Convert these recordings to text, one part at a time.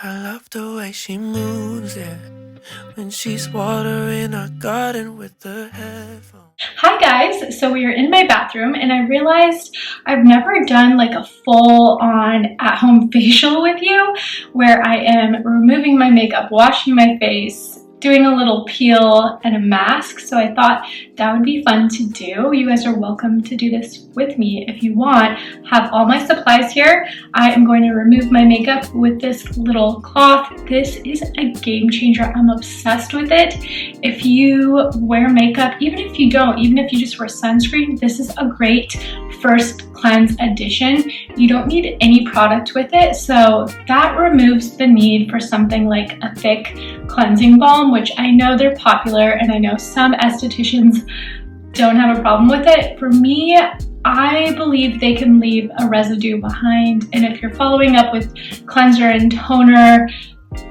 I love the way she moves, yeah. When she's watering our garden with the headphones. Hi guys, so we are in my bathroom and I realized I've never done like a full-on at-home facial with you where I am removing my makeup, washing my face, doing a little peel and a mask. So I thought that would be fun to do. You guys are welcome to do this with me if you want. Have all my supplies here. I am going to remove my makeup with this little cloth. This is a game changer. I'm obsessed with it. If you wear makeup, even if you don't, even if you just wear sunscreen, this is a great first cleanse addition. You don't need any product with it, so that removes the need for something like a thick cleansing balm, which I know they're popular and I know some estheticians don't have a problem with it. For me, I believe they can leave a residue behind, and if you're following up with cleanser and toner,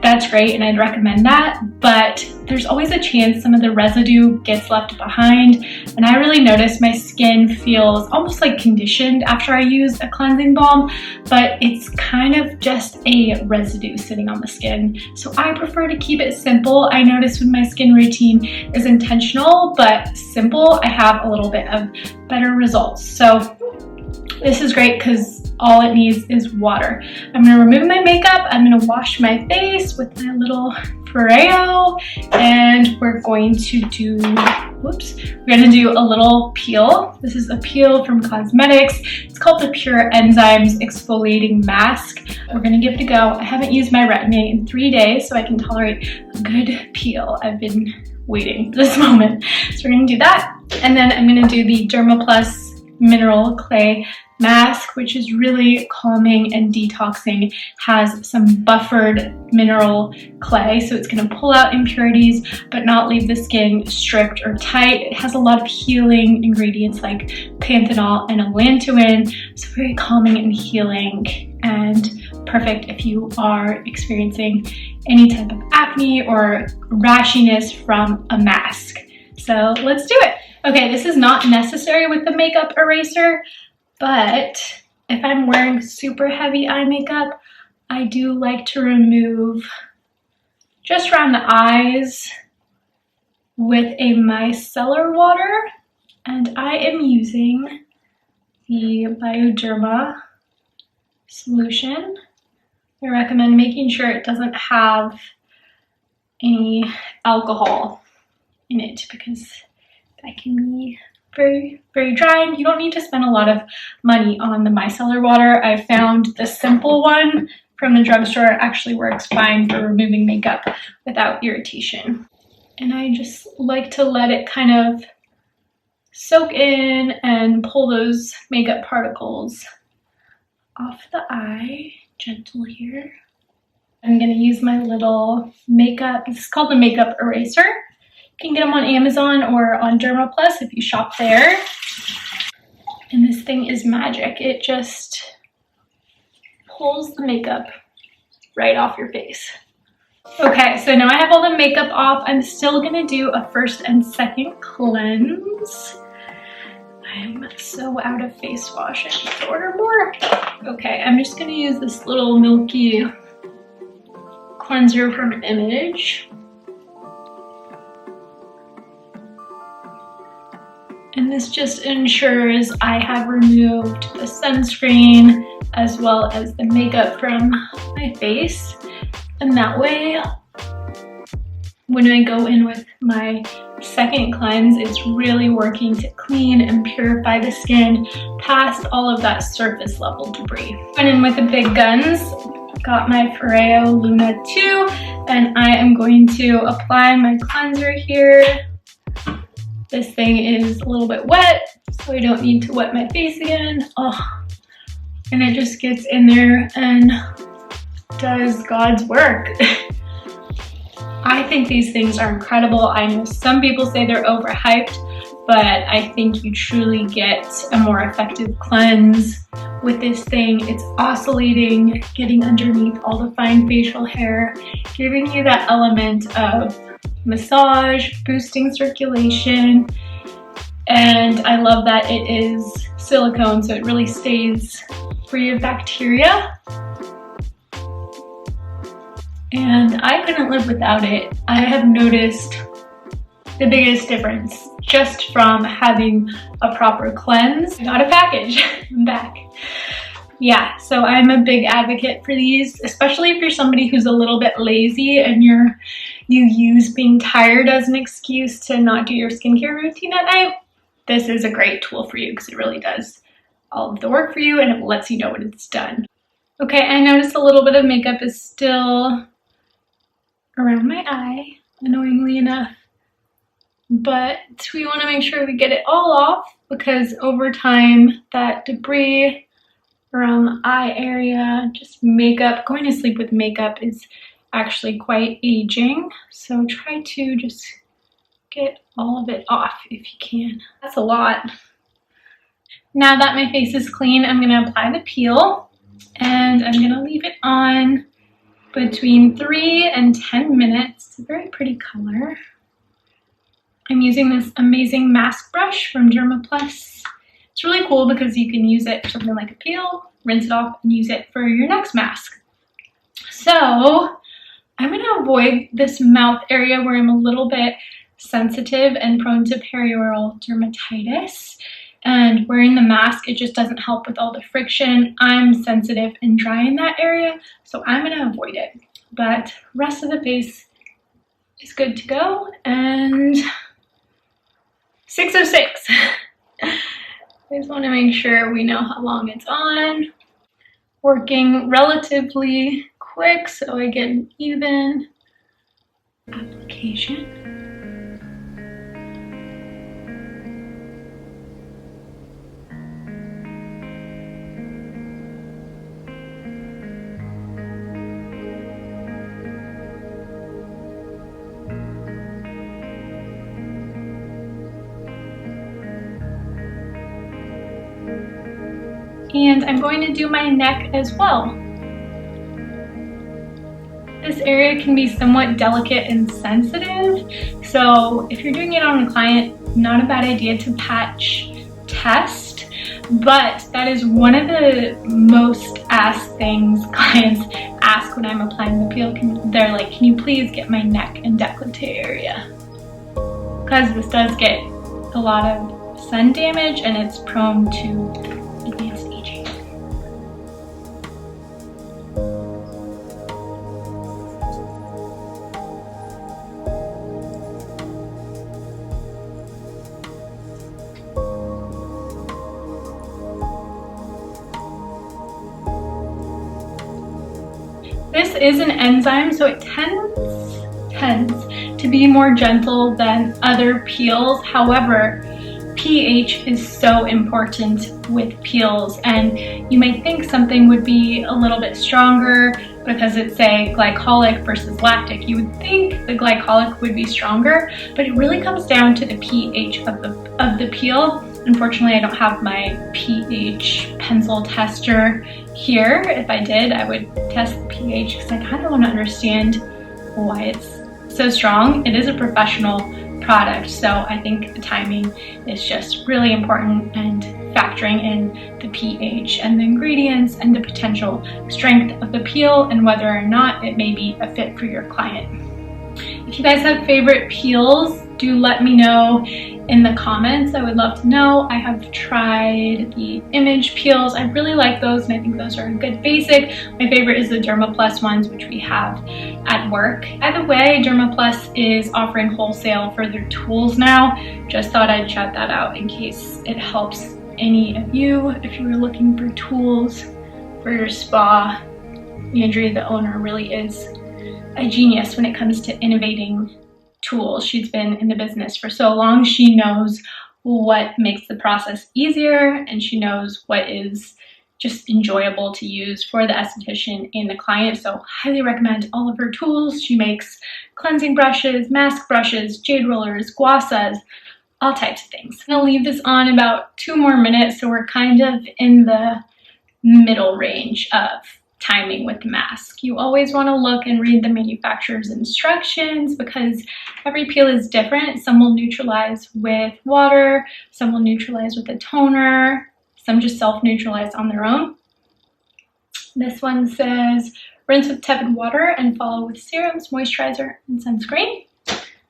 that's great and I'd recommend that, but there's always a chance some of the residue gets left behind, and I really notice my skin feels almost like conditioned after I use a cleansing balm, but it's kind of just a residue sitting on the skin. So I prefer to keep it simple. I notice when my skin routine is intentional but simple, I have a little bit of better results. So this is great because all it needs is water. I'm gonna remove my makeup, I'm gonna wash my face with my little Foreo, and we're going to do, we're gonna do a little peel. This is a peel from Cosmedix. It's called the Pure Enzymes Exfoliating Mask. We're gonna give it a go. I haven't used my retin-A in 3 days, so I can tolerate a good peel. I've been waiting for this moment. So we're gonna do that. And then I'm gonna do the Dermaplus Mineral Clay Mask, which is really calming and detoxing, has some buffered mineral clay, so it's going to pull out impurities but not leave the skin stripped or tight. It has a lot of healing ingredients like panthenol and allantoin, so very calming and healing, and perfect if you are experiencing any type of acne or rashiness from a mask. So let's do it. Okay, this is not necessary with the makeup eraser, but if I'm wearing super heavy eye makeup, I do like to remove just around the eyes with a micellar water, and I am using the Bioderma solution. I recommend making sure it doesn't have any alcohol in it because that can be very, very dry. You don't need to spend a lot of money on the micellar water. I found the simple one from the drugstore actually works fine for removing makeup without irritation. And I just like to let it kind of soak in and pull those makeup particles off the eye. Gentle here. I'm gonna use my little makeup, this is called the makeup eraser. You can get them on Amazon or on Dermaplus if you shop there. And this thing is magic. It just pulls the makeup right off your face. Okay, so now I have all the makeup off. I'm still gonna do a first and second cleanse. I'm so out of face wash. I need to order more. Okay, I'm just gonna use this little milky cleanser from Image. And this just ensures I have removed the sunscreen as well as the makeup from my face. And that way, when I go in with my second cleanse, it's really working to clean and purify the skin past all of that surface level debris. Went in with the big guns, got my Foreo Luna 2, and I am going to apply my cleanser here. This thing is a little bit wet, so I don't need to wet my face again. Oh, and it just gets in there and does God's work. I think these things are incredible. I know some people say they're overhyped, but I think you truly get a more effective cleanse with this thing. It's oscillating, getting underneath all the fine facial hair, giving you that element of massage, boosting circulation, and I love that it is silicone, so it really stays free of bacteria. and I couldn't live without it. I have noticed the biggest difference just from having a proper cleanse. I got a package. I'm back. Yeah, so I'm a big advocate for these, especially if you're somebody who's a little bit lazy and you use being tired as an excuse to not do your skincare routine at night. This is a great tool for you because it really does all of the work for you and it lets you know when it's done. Okay, I noticed a little bit of makeup is still around my eye, annoyingly enough. But we want to make sure we get it all off because over time that debris around the eye area, just makeup, going to sleep with makeup is actually quite aging. So try to just get all of it off if you can. That's a lot. Now that my face is clean, I'm going to apply the peel and I'm going to leave it on between 3 and 10 minutes. It's a very pretty color. I'm using this amazing mask brush from Dermaplus. It's really cool because you can use it for something like a peel, rinse it off, and use it for your next mask. So I'm going to avoid this mouth area where I'm a little bit sensitive and prone to perioral dermatitis. And wearing the mask, it just doesn't help with all the friction. I'm sensitive and dry in that area, so I'm going to avoid it. But rest of the face is good to go. And 6:06. I just want to make sure we know how long it's on. Working relatively quick so I get an even application. And I'm going to do my neck as well. This area can be somewhat delicate and sensitive, so if you're doing it on a client, not a bad idea to patch test, but that is one of the most asked things clients ask when I'm applying the peel. They're like, can you please get my neck and décolleté area? Because this does get a lot of sun damage and it's prone to advanced aging. This is an enzyme, so it tends to be more gentle than other peels. However, pH is so important with peels, and you may think something would be a little bit stronger because it's, say, glycolic versus lactic. You would think the glycolic would be stronger, but it really comes down to the pH of the peel. Unfortunately, I don't have my pH pencil tester here. If I did, I would test the pH because I kind of want to understand why it's so strong. It is a professional product, so I think the timing is just really important, and factoring in the pH and the ingredients and the potential strength of the peel and whether or not it may be a fit for your client. If you guys have favorite peels, do let me know in the comments. I would love to know. I have tried the image peels. I really like those, and I think those are a good basic. My favorite is the Dermaplus ones, which we have at work. By the way, Dermaplus is offering wholesale for their tools now. Just thought I'd shout that out in case it helps any of you if you were looking for tools for your spa. Andrea, the owner, really is a genius when it comes to innovating tools. She's been in the business for so long. She knows what makes the process easier, and she knows what is just enjoyable to use for the esthetician and the client. So highly recommend all of her tools. She makes cleansing brushes, mask brushes, jade rollers, guasas, all types of things. I'm gonna leave this on about 2 more minutes, so we're kind of in the middle range of timing with the mask. You always want to look and read the manufacturer's instructions because every peel is different. Some will neutralize with water, some will neutralize with a toner, some just self-neutralize on their own. This one says rinse with tepid water and follow with serums, moisturizer, and sunscreen.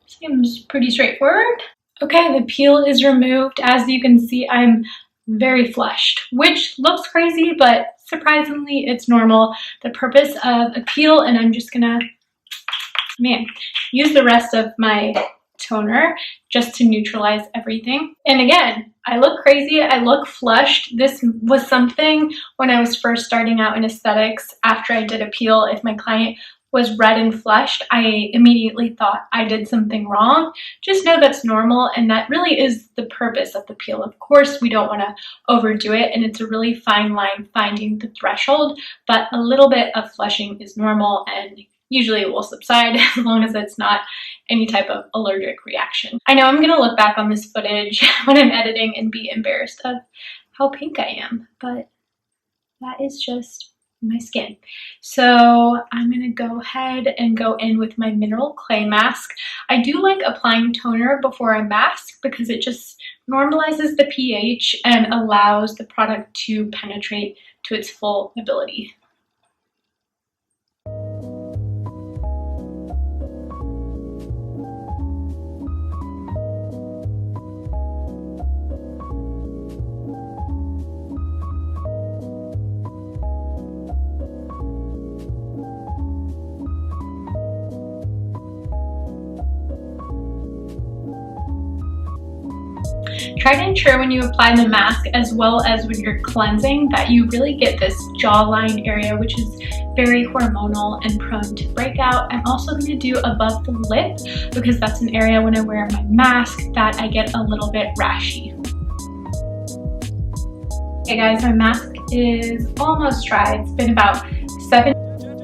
Seems pretty straightforward. Okay, the peel is removed. As you can see, I'm very flushed, which looks crazy, but surprisingly, it's normal. The purpose of a peel, and I'm just gonna, use the rest of my toner just to neutralize everything. And again, I look crazy, I look flushed. This was something when I was first starting out in aesthetics. After I did a peel, if my client was red and flushed, I immediately thought I did something wrong. Just know that's normal, and that really is the purpose of the peel. Of course, we don't want to overdo it, and it's a really fine line finding the threshold, but a little bit of flushing is normal, and usually it will subside as long as it's not any type of allergic reaction. I know I'm going to look back on this footage when I'm editing and be embarrassed of how pink I am, but that is just my skin. So I'm going to go ahead and go in with my mineral clay mask. I do like applying toner before I mask because it just normalizes the pH and allows the product to penetrate to its full ability. Try to ensure when you apply the mask as well as when you're cleansing that you really get this jawline area, which is very hormonal and prone to breakout. I'm also going to do above the lip because that's an area when I wear my mask that I get a little bit rashy. Okay guys, my mask is almost dry. It's been about 7.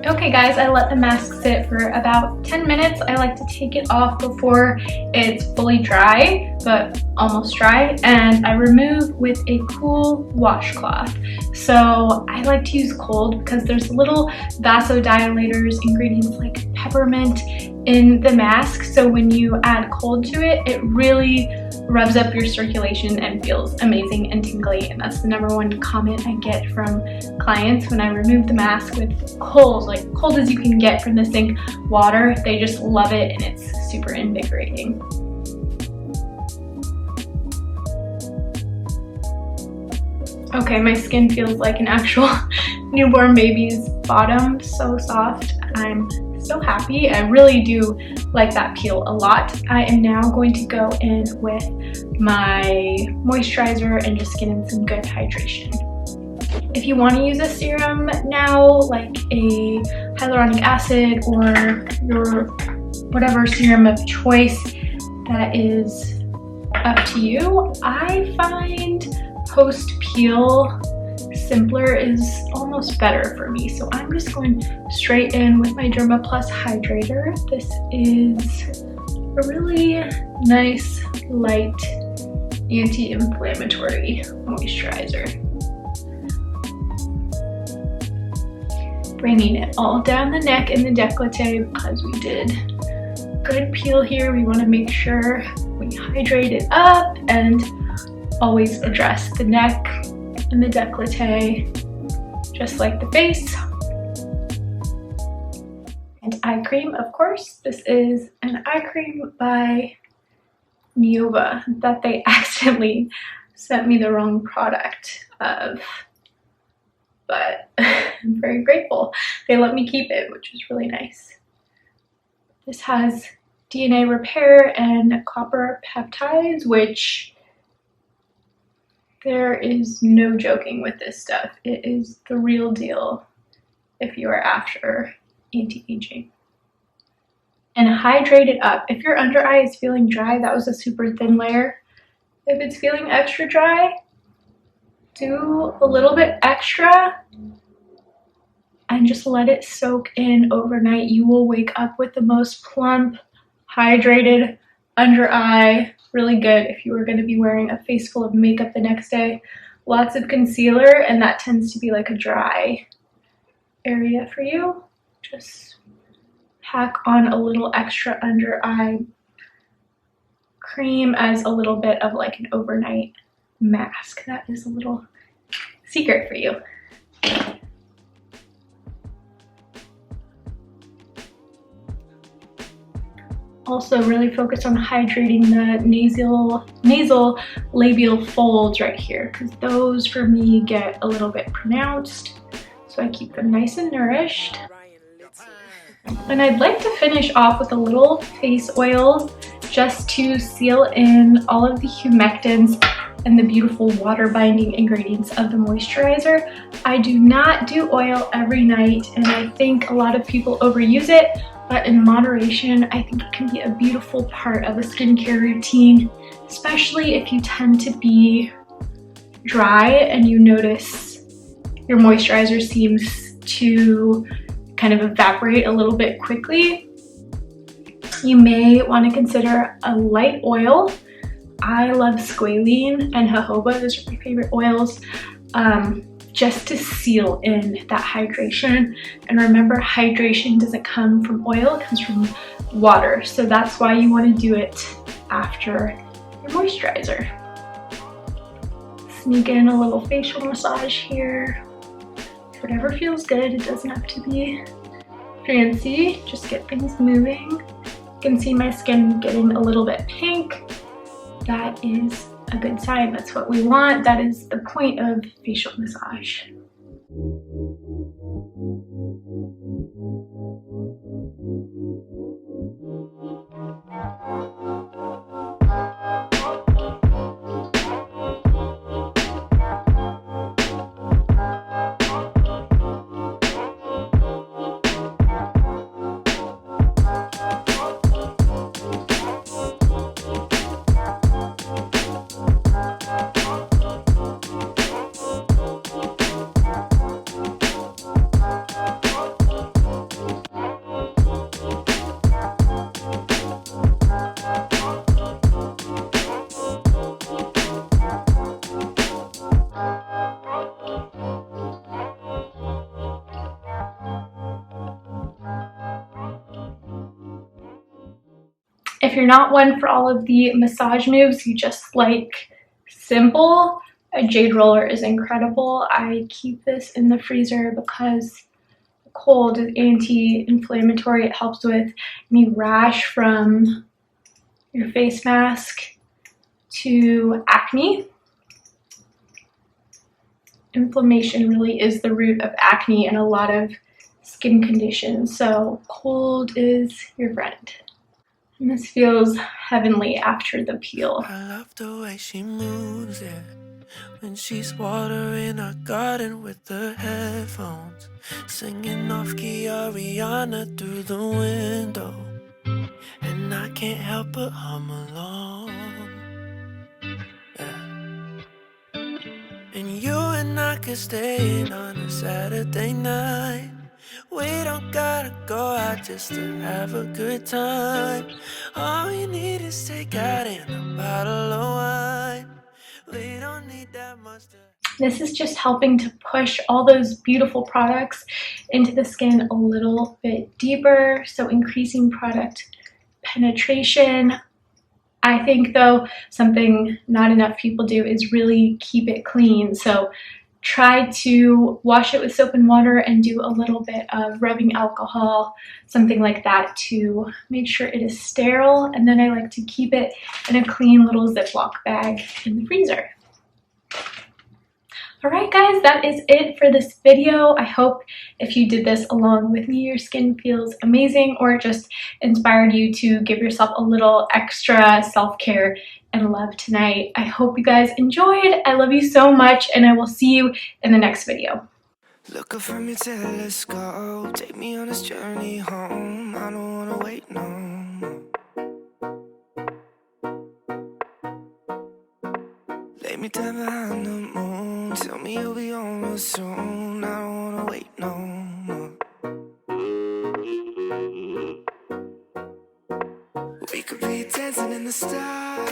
Okay guys, I let the mask sit for about 10 minutes. I like to take it off before it's fully dry, but almost dry, and I remove with a cool washcloth. So I like to use cold because there's little vasodilators, ingredients like peppermint in the mask. So when you add cold to it, it really revs up your circulation and feels amazing and tingly. And that's the #1 comment I get from clients when I remove the mask with cold, like cold as you can get from the sink water. They just love it and it's super invigorating. Okay, my skin feels like an actual newborn baby's bottom, so soft. I'm so happy. I really do like that peel a lot. I am now going to go in with my moisturizer and just get in some good hydration. If you want to use a serum now, like a hyaluronic acid or your whatever serum of choice, that is up to you. I find post-peel simpler is almost better for me, so I'm just going straight in with my Dermaplus Hydrator. This is a really nice, light, anti-inflammatory moisturizer. Bringing it all down the neck and the décolleté because we did good peel here. We want to make sure we hydrate it up and always address the neck and the décolleté, just like the face. And eye cream, of course. This is an eye cream by Neova that they accidentally sent me the wrong product of, but I'm very grateful. They let me keep it, which is really nice. This has DNA repair and copper peptides, which there is no joking with this stuff. It is the real deal if you are after anti-aging. And hydrate it up. If your under eye is feeling dry, that was a super thin layer. If it's feeling extra dry, do a little bit extra and just let it soak in overnight. You will wake up with the most plump, hydrated under eye. Really good if you are going to be wearing a face full of makeup the next day. Lots of concealer, and that tends to be like a dry area for you. Just pack on a little extra under eye cream as a little bit of like an overnight mask. That is a little secret for you. Also really focus on hydrating the nasal labial folds right here, because those for me get a little bit pronounced. So I keep them nice and nourished. And I'd like to finish off with a little face oil just to seal in all of the humectants and the beautiful water binding ingredients of the moisturizer. I do not do oil every night, and I think a lot of people overuse it, but in moderation, I think it can be a beautiful part of a skincare routine, especially if you tend to be dry and you notice your moisturizer seems to kind of evaporate a little bit quickly. You may want to consider a light oil. I love squalene and jojoba, those are my favorite oils, just to seal in that hydration. And remember, hydration doesn't come from oil, it comes from water. So that's why you want to do it after your moisturizer. Sneak in a little facial massage here. Whatever feels good, it doesn't have to be fancy, just get things moving. You can see my skin getting a little bit pink. That is a good sign. That's what we want. That is the point of facial massage. If you're not one for all of the massage moves, you just like simple, a Jade Roller is incredible. I keep this in the freezer because cold is anti-inflammatory. It helps with any rash from your face mask to acne. Inflammation really is the root of acne and a lot of skin conditions, so cold is your friend. And this feels heavenly after the peel. I love the way she moves, yeah. When she's watering our garden with the headphones, singing off key Ariana through the window, and I can't help but hum along, yeah. And you and I could stay in on a Saturday night. We don't gotta go out just to have a good time. All we need is take out in a bottle of wine. We don't need that much to... This is just helping to push all those beautiful products into the skin a little bit deeper, so increasing product penetration. I think though something not enough people do is really keep it clean. So try to wash it with soap and water and do a little bit of rubbing alcohol, something like that, to make sure it is sterile. And then I like to keep it in a clean little Ziploc bag in the freezer. Alright guys, that is it for this video. I hope if you did this along with me, your skin feels amazing, or it just inspired you to give yourself a little extra self-care and love tonight. I hope you guys enjoyed. I love you so much, and I will see you in the next video. Look up from your telescope, take me on this journey home. I don't wanna wait no more. Lay me down behind the moon, tell me you'll be on real soon. I don't wanna wait no more. We could be dancing in the stars.